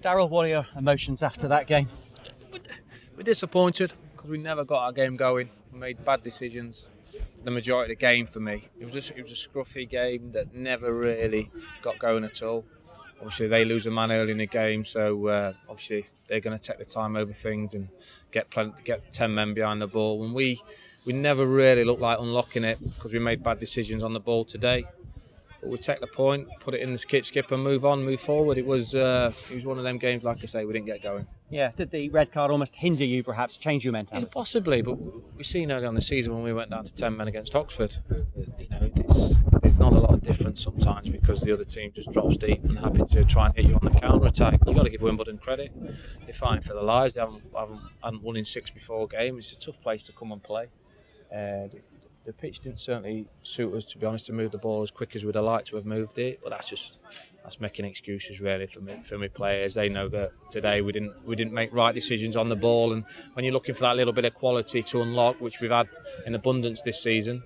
Darrell, what are your emotions after that game? We're disappointed because we never got our game going. We made bad decisions for the majority of the game for me. It was a scruffy game that never really got going at all. Obviously, they lose a man early in the game, so obviously they're going to take the time over things and get 10 men behind the ball. And we never really looked like unlocking it because we made bad decisions on the ball today. But we take the point, put it in the skip and move forward. It was one of them games, like I say, we didn't get going. Yeah, did the red card almost hinder you, perhaps, change your mentality? Yeah, possibly, but we've seen early on the season when we went down to 10 men against Oxford, there's not a lot of difference sometimes because the other team just drops deep and happy to try and hit you on the counter-attack. You've got to give Wimbledon credit. They're fighting for their lives. They haven't won in 6 before game. It's a tough place to come and play. The pitch didn't certainly suit us, to be honest, to move the ball as quick as we'd have liked to have moved it. But that's making excuses really for me players. They know that today we didn't make right decisions on the ball, and when you're looking for that little bit of quality to unlock, which we've had in abundance this season,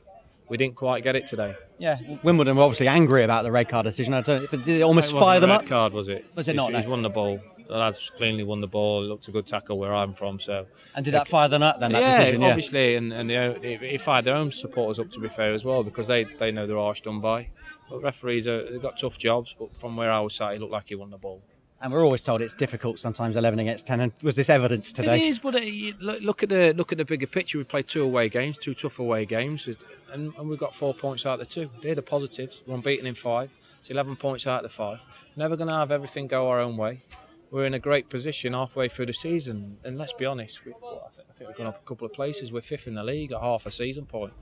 we didn't quite get it today. Yeah, Wimbledon were obviously angry about the red card decision. I don't know, but did it almost fire them up? Red card, was it? Was it not? He's won the ball. The lads cleanly won the ball. It looked a good tackle where I'm from. So. And did that fire them up then? That yeah, decision, obviously, and it fired their own supporters up, to be fair as well, because they know they're harsh done by. But referees they've got tough jobs. But from where I was sat, it looked like he won the ball. And we're always told it's difficult sometimes 11 against 10. And was this evidence today? It is, but look at the bigger picture. We played 2 away games, 2 tough away games, and we got 4 points out of the 2. They're the positives. We're unbeaten in 5. It's 11 points out of the 5. Never going to have everything go our own way. We're in a great position halfway through the season, and let's be honest, I think we've gone up a couple of places. We're 5th in the league at half a season point.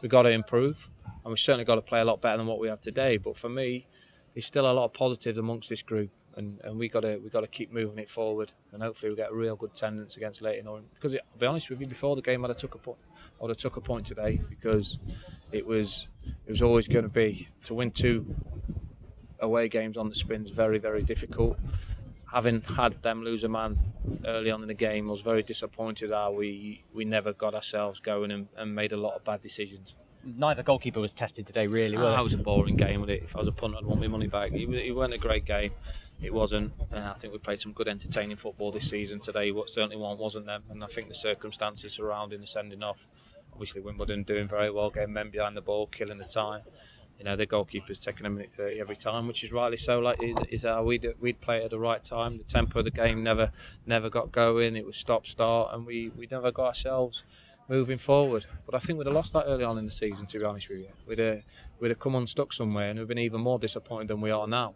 We've got to improve, and we've certainly got to play a lot better than what we have today. But for me, there's still a lot of positives amongst this group, and we got to keep moving it forward, and hopefully we get a real good attendance against Leyton Orient. Because I'll be honest with you, before the game, I'd have took a point today, because it was always going to be to win 2 away games on the spins very, very difficult. Having had them lose a man early on in the game, I was very disappointed how we never got ourselves going and made a lot of bad decisions. Neither goalkeeper was tested today, really, was it? That was a boring game with it. If I was a punter, I'd want my money back. It wasn't a great game. It wasn't. I think we played some good entertaining football this season today. What certainly wasn't them. And I think the circumstances surrounding the sending off, obviously Wimbledon doing very well, getting men behind the ball, killing the time. You know, the goalkeeper's taking a minute 30 every time, which is rightly so. Like, is how we'd play it at the right time. The tempo of the game never got going. It was stop-start, and we never got ourselves moving forward. But I think we'd have lost that early on in the season, to be honest with you. We'd have come unstuck somewhere, and we've been even more disappointed than we are now.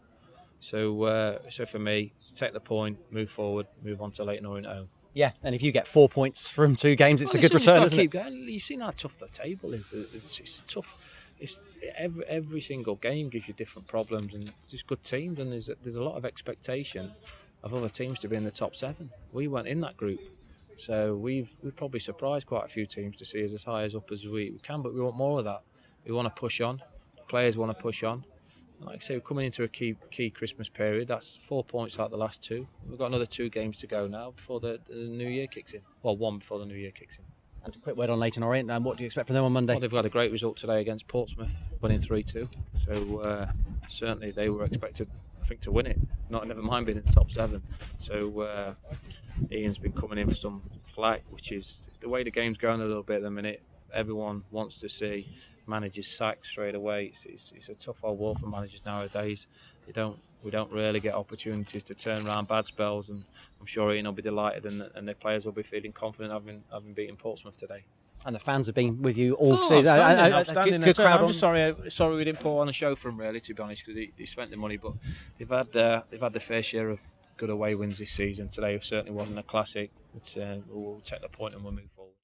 So for me, take the point, move forward, move on to Leyton Orient at home. Yeah, and if you get 4 points from 2 games, it's a good return, isn't it? You've seen how tough the table is. It's tough. It's every single game gives you different problems, and it's just good teams, and there's a lot of expectation of other teams to be in the top 7. We weren't in that group, so we've probably surprised quite a few teams to see us as high up as we can, but we want more of that. We want to push on. The players want to push on. And like I say, we're coming into a key Christmas period. That's 4 points out of the last 2. We've got another 2 games to go now before the new year kicks in. Well, 1 before the new year kicks in. And a quick word on Leyton Orient, and what do you expect from them on Monday? Well, they've had a great result today against Portsmouth, winning 3-2. So certainly they were expected, I think, to win it. Never mind being in the top 7. So Ian's been coming in for some flack, which is the way the game's going a little bit at the minute. Everyone wants to see managers sacked straight away. It's a tough old world for managers nowadays. We don't really get opportunities to turn around bad spells, and I'm sure Ian will be delighted, and the players will be feeling confident having beaten Portsmouth today. And the fans have been with you all season. Outstanding. Good crowd. I'm just sorry we didn't put on a show for them, really, to be honest, because they spent the money, but they've had the fair share of good away wins this season. Today certainly wasn't a classic. We'll take the point and we'll move forward.